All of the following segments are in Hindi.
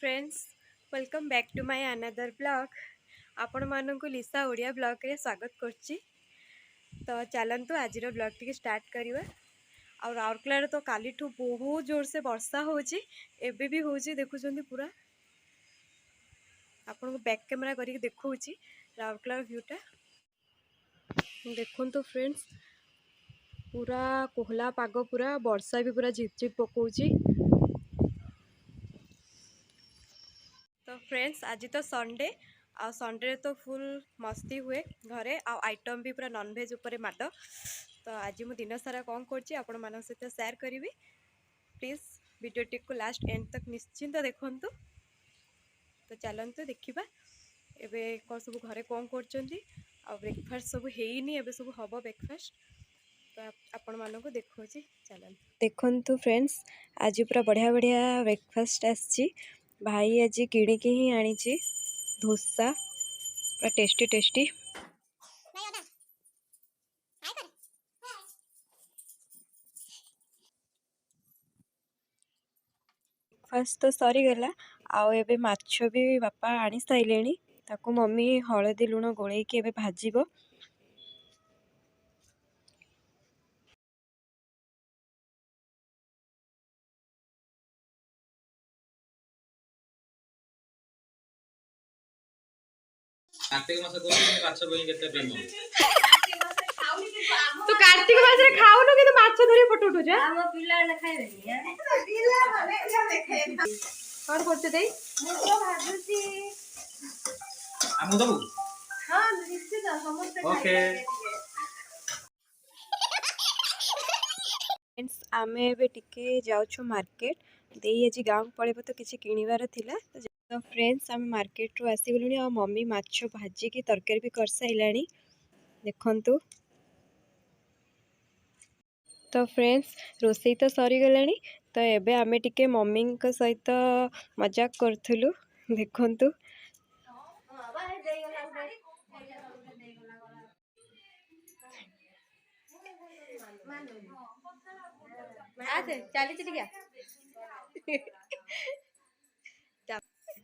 Friends, welcome back to my another blog. आपण मानक लिसा ओडिया ब्लॉग रे स्वागत करछि। तो चलतु आज ब्लॉग टी स्टार्ट करवा। और राउरकेला तो काली ठू बहुत जोर से वर्षा होची, एबे भी होची देखुछंती पूरा। आपन को बैक कैमरा करी देखौची राउरकेला व्यूटा देखुन। तो फ्रेंड्स पूरा कोहला पाग, पूरा वर्षा भी पूरा झिपझिप पकोची। तो फ्रेंड्स आज तो संडे आ संडे तो फुल मस्ती हुए घरे आइटम भी पूरा नॉनवेज ऊपर माड। तो आज मु दिन सारा कौन करछि आपण मानक सहित शेयर करी। प्लीज वीडियोटी को लास्ट एंड तक निश्चिंत देखंतु। तो चलंतु देखिबा एबे कौन सब घरे कौन करछंती। आ ब्रेकफास्ट सब हेइनी, एबे सब हबो ब्रेकफास्ट। तो आपण मानक देखौछि, चलन देखंतु फ्रेंड्स। आज पूरा बढ़िया बढ़िया ब्रेकफास्ट आछि। भाई आज किणिकी ही आनी डोसा, पूरा टेस्टी टेस्टी। ब्रेकफास्ट तो सरीगला। आउ एबे माछ भी बापा आनी साइलेनी, ताको मम्मी हलदी लुण गोलैकी एबे भाजिबो। कार्तिक मास कोनी माछ बई केते प्रेम तू कार्तिक मास रे खाउनु कि माछ धरी फोटो उठो जा। हम पिला ले खाइबेनी पिला माने देखे कोन करते देई मु तो भाजुची आमु दबु। हां निश्चित समस्त ओके फ्रेंड्स आमे एबे टिके जाउछु मार्केट देई। आज गांव पळेबो तो किछि किनिवार थिला। तो फ्रेंड्स आम मार्केट रो आसी गलुनी आ मम्मी माछ भाजी की तरकारी भी कर साइलानी देखंतु। तो फ्रेंड्स रोसई तो सरी गलानी। तो एबे आमे टिके मम्मी को सहित मजाक करथुलु देखंतु।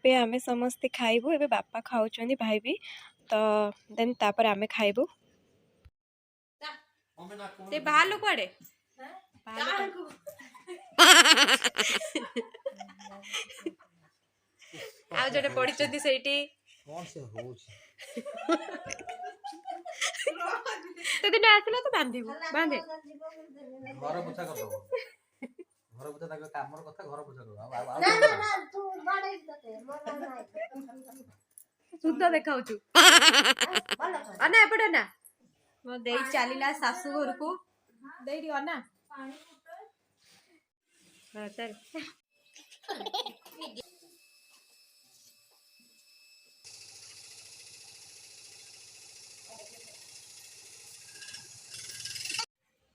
पे आमे समस्ते खाइबु। एबे बापा खाउछंदी, भाई भी। तो देन तापर आमे खाइबु। ते बाहर कुआडे आ जडे पडिचंदी सेठी कोन से होछ तो दिन आसला तो बांधिबु बांधे घर पोछा कर दो। घर पोछा ताके कामर कथा घर पोछा कर। ना ना ना तू बाडे दते मोर नाही शुद्ध देखाउछु अना एपटे ना मो देई चालीला सासू घर को देई दियो ना पानी हां चल।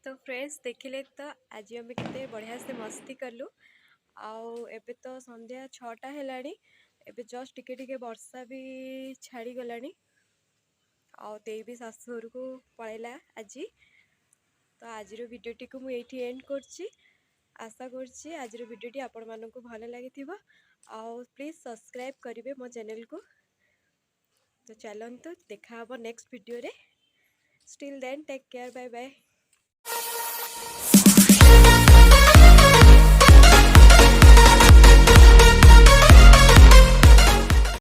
तो फ्रेंड्स देखिले तो आज आम केते बढ़िया से मस्ती कलु। आउ एबे तो संध्या 6टा हेलानी। एबे जस्ट टिके टिके वर्षा भी छाड़ी गलानी। आउ देई भी सासुर को पळेला आज। तो आज वीडियोटी को मु एठी एंड करछि। आशा करछि आज वीडियोटी आपण मानकु भल लागिथिबो। आउ प्लीज सब्सक्राइब करिवे मो चैनल को। तो चलंतु देखा हबो नेक्स्ट वीडियो रे। Still then take care, bye bye.